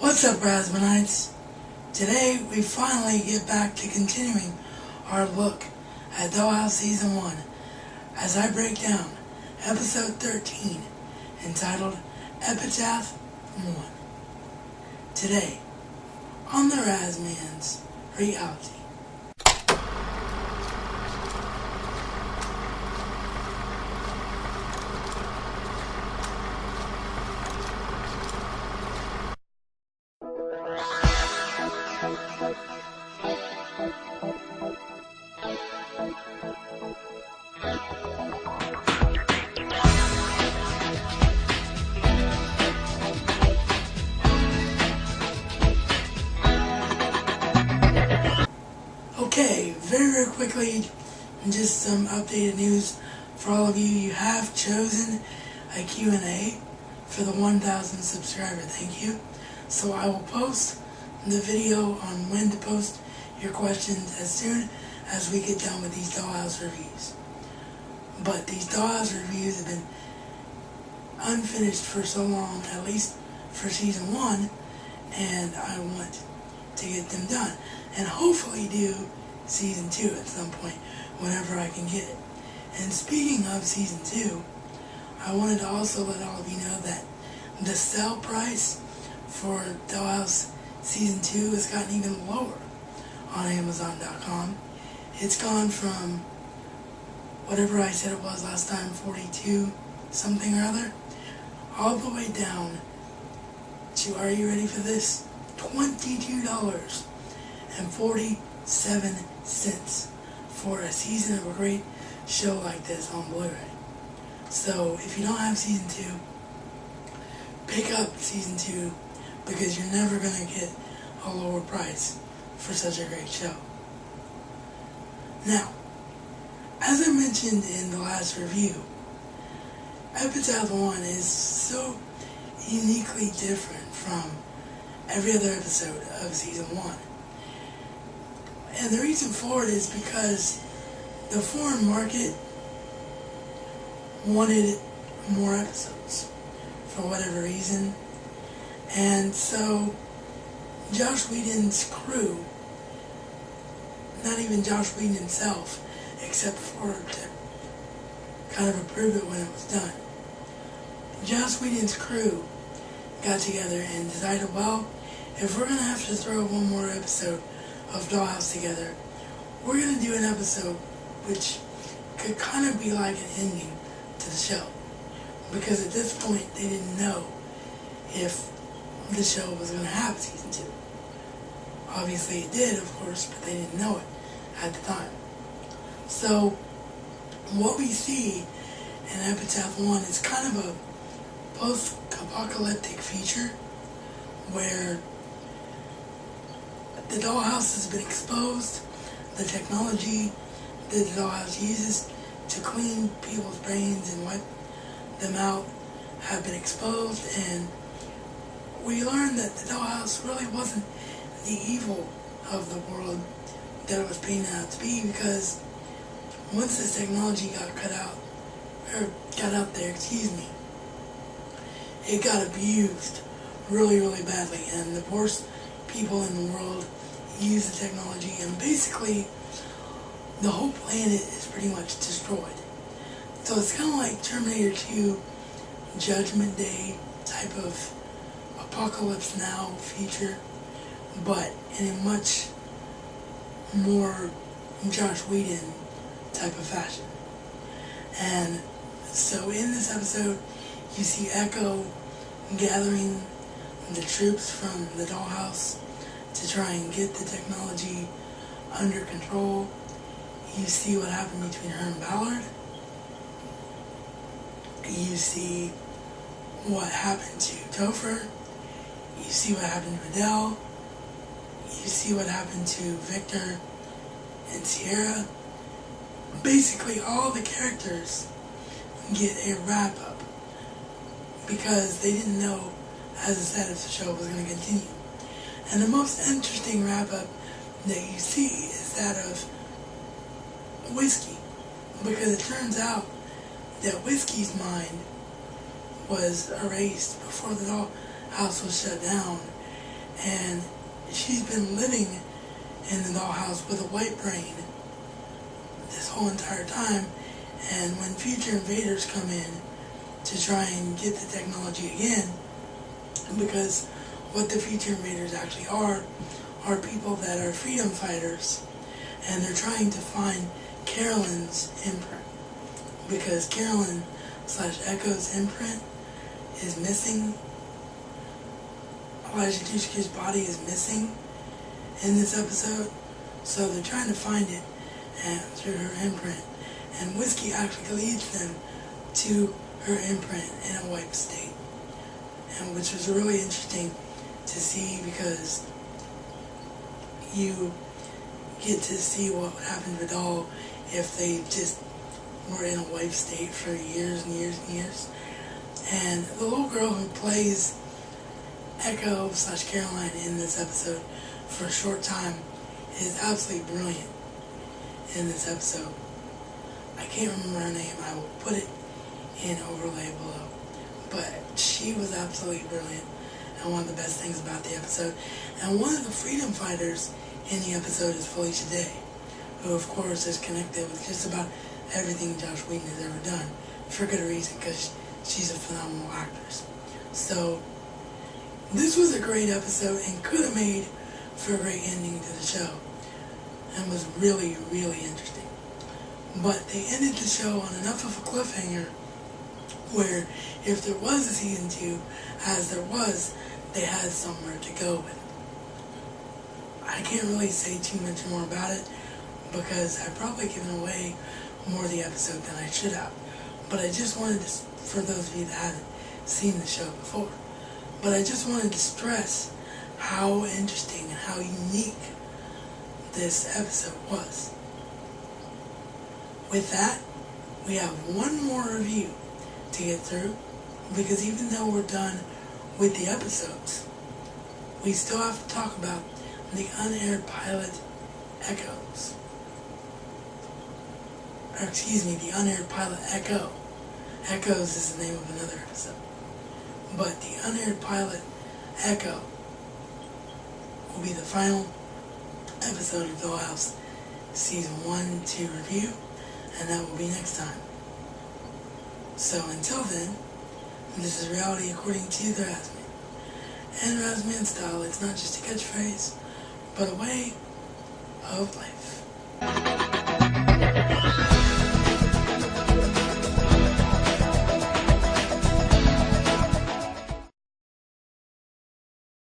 What's up, Raspbernites? Today we finally get back to continuing our look at Dollhouse Season 1 as I break down Episode 13 entitled Epitaph One. Today on the Razman's Reality. Okay, very quickly, just some updated news for all of you. You have chosen a Q&A for the 1,000 subscriber. Thank you. So I will post the video on when to post your questions as soon as we get done with these Dollhouse reviews. But these Dollhouse reviews have been unfinished for so long, at least for Season 1, and I want to get them done. And hopefully do Season 2 at some point, whenever I can get it. And speaking of Season 2, I wanted to also let all of you know that the sale price for Dollhouse Season 2 has gotten even lower on Amazon.com. It's gone from whatever I said it was last time, 42 something or other, all the way down to, are you ready for this? $22.47 for a season of a great show like this on Blu-ray. So if you don't have Season 2, pick up Season 2 because you're never going to get a lower price for such a great show. Now, as I mentioned in the last review, Epitaph One is so uniquely different from every other episode of Season 1. And the reason for it is because the foreign market wanted more episodes for whatever reason. And so Joss Whedon's crew, not even Joss Whedon himself, except for to kind of approve it when it was done, Joss Whedon's crew got together and decided, well, if we're going to have to throw one more episode of Dollhouse together, we're going to do an episode which could kind of be like an ending to the show. Because at this point, they didn't know if the show was going to have Season 2. Obviously it did, of course, but they didn't know it at the time. So what we see in Epitaph One is kind of a post-apocalyptic feature where the dollhouse has been exposed. The technology that the dollhouse uses to clean people's brains and wipe them out have been exposed, and we learned that the dollhouse really wasn't the evil of the world that it was painted out to be, because once this technology got out there, it got abused really, really badly, and the worst people in the world use the technology, and basically the whole planet is pretty much destroyed. So it's kind of like Terminator 2 Judgment Day type of Apocalypse Now feature, but in a much more Joss Whedon type of fashion. And so in this episode, you see Echo gathering the troops from the dollhouse to try and get the technology under control. You see what happened between her and Ballard. You see what happened to Topher. You see what happened to Adele. You see what happened to Victor and Sierra. Basically, all the characters get a wrap-up because they didn't know, as I said, if the show was going to continue. And the most interesting wrap-up that you see is that of Whiskey, because it turns out that Whiskey's mind was erased before the dollhouse was shut down, and she's been living in the dollhouse with a white brain this whole entire time, and when future invaders come in to try and get the technology again, because what the future invaders actually are people that are freedom fighters, and they're trying to find Carolyn's imprint, because Carolyn / Echo's imprint is missing. Elijah Dushku's body is missing in this episode, so they're trying to find it through her imprint, and Whiskey actually leads them to her imprint in a wiped state, and which was really interesting to see, because you get to see what would happen to Doll if they just were in a wiped state for years and years and years. And the little girl who plays Echo / Caroline in this episode for a short time is absolutely brilliant in this episode. I can't remember her name. I will put it in overlay below. But she was absolutely brilliant, and one of the best things about the episode. And one of the freedom fighters in the episode is Felicia Day, who of course is connected with just about everything Josh Whedon has ever done, for good reason, because she's a phenomenal actress. So this was a great episode and could have made for a great ending to the show, and was really, really interesting. But they ended the show on enough of a cliffhanger where if there was a season 2, as there was, they had somewhere to go with it. I can't really say too much more about it, because I've probably given away more of the episode than I should have. But I just wanted to, for those of you that haven't seen the show before, but I just wanted to stress how interesting and how unique this episode was. With that, we have one more review to get through, because even though we're done with the episodes, we still have to talk about the unaired pilot Echoes. Or excuse me, the unaired pilot Echo. Echoes is the name of another episode. But the unaired pilot Echo will be the final episode of Dollhouse Season 1 to review, and that will be next time. So until then, this is reality according to the Razman. And Razman style, it's not just a catchphrase, but a way of life.